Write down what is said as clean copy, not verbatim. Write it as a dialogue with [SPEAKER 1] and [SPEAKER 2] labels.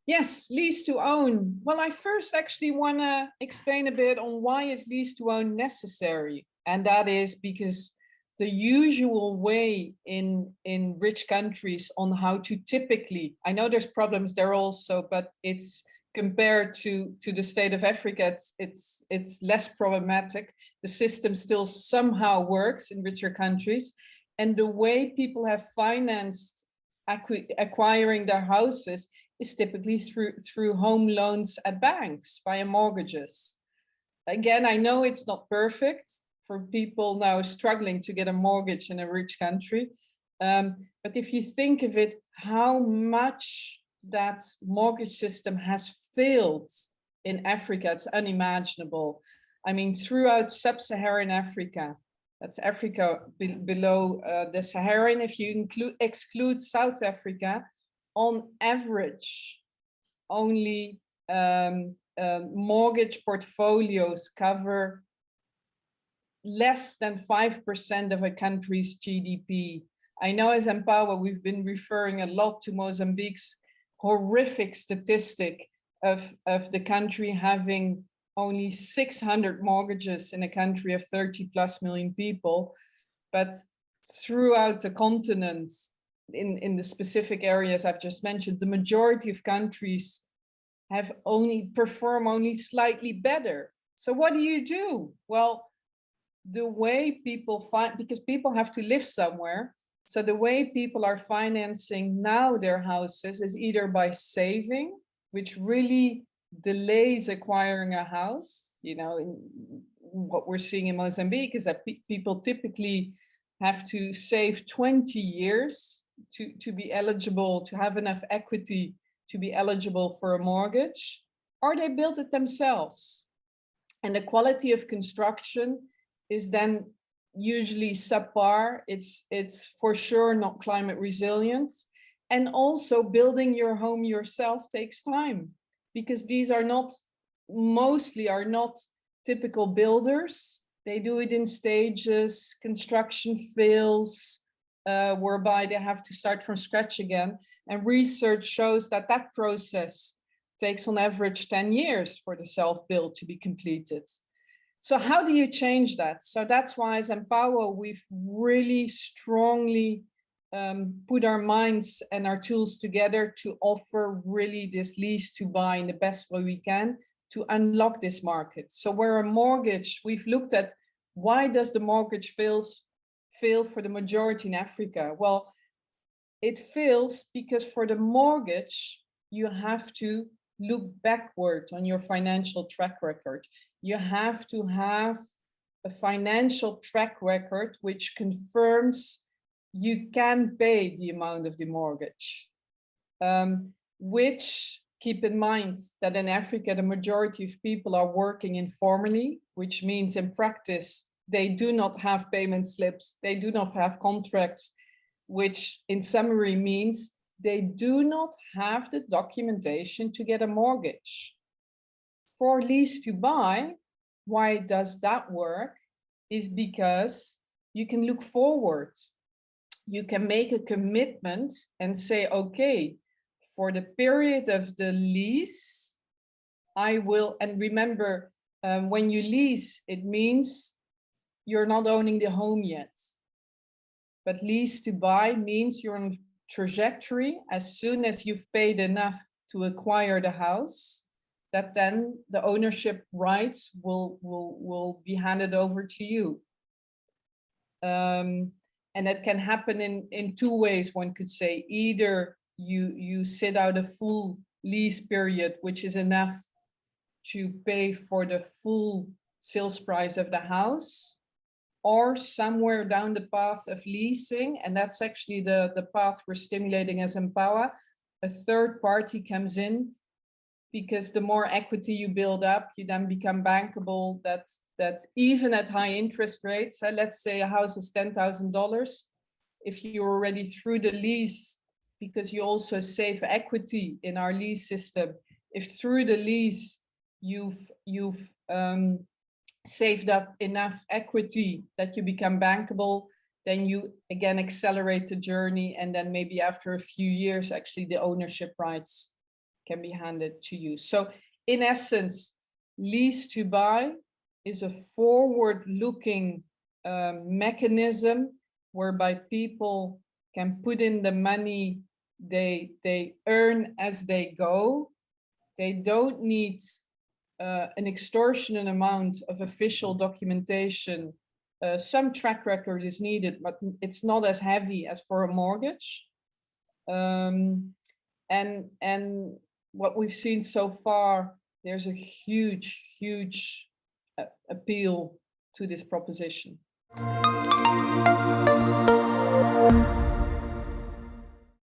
[SPEAKER 1] Yes, lease to own. Well, I first actually want to explain a bit on why is lease to own necessary. And that is because the usual way in rich countries on how to typically, I know there's problems there also, but it's compared to the state of Africa, it's less problematic. The system still somehow works in richer countries. And the way people have financed acquiring their houses is typically through home loans at banks via mortgages. Again, I know it's not perfect for people now struggling to get a mortgage in a rich country. But if you think of it, how much that mortgage system has failed in Africa, it's unimaginable. I mean, throughout Sub-Saharan Africa, that's Africa below the Saharan, if you exclude South Africa, on average, only mortgage portfolios cover less than 5% of a country's GDP. I know as Empowa, we've been referring a lot to Mozambique's horrific statistic of the country having only 600 mortgages in a country of 30+ million people. But throughout the continent, in the specific areas I've just mentioned, the majority of countries have perform only slightly better. So what do? Well, the way people because people have to live somewhere. So the way people are financing now their houses is either by saving, which really delays acquiring a house. You know, what we're seeing in Mozambique is that people typically have to save 20 years to be eligible, to have enough equity to be eligible for a mortgage, or they build it themselves. And the quality of construction is then usually subpar. It's for sure not climate resilient. And also building your home yourself takes time, because these are not, mostly are not typical builders. They do it in stages, construction fails, whereby they have to start from scratch again. And research shows that that process takes on average 10 years for the self-build to be completed. So how do you change that? So that's why as Empowa, we've really strongly put our minds and our tools together to offer really this lease to buy in the best way we can to unlock this market. So where a mortgage, we've looked at why does the mortgage fail for the majority in Africa? Well, it fails because for the mortgage, you have to look backward on your financial track record. You have to have a financial track record which confirms you can pay the amount of the mortgage, which, keep in mind that in Africa, the majority of people are working informally, which means in practice, they do not have payment slips, they do not have contracts, which in summary means they do not have the documentation to get a mortgage. For lease to buy, why does that work? Is because you can look forward. You can make a commitment and say, okay, for the period of the lease, I will, and remember, when you lease, it means you're not owning the home yet. But lease to buy means you're on trajectory as soon as you've paid enough to acquire the house, that then the ownership rights will be handed over to you. And that can happen in two ways, one could say. Either you sit out a full lease period, which is enough to pay for the full sales price of the house, or somewhere down the path of leasing, and that's actually the path we're stimulating as Empowa, a third party comes in, because the more equity you build up, you then become bankable, that even at high interest rates, let's say a house is $10,000, if you're already through the lease, because you also save equity in our lease system, if through the lease you've saved up enough equity that you become bankable, then you again accelerate the journey, and then maybe after a few years, actually the ownership rights can be handed to you. So in essence, lease to buy is a forward-looking mechanism whereby people can put in the money they earn as they go. They don't need an extortionate amount of official documentation. Some track record is needed, but it's not as heavy as for a mortgage. And what we've seen so far, there's a huge appeal to this proposition.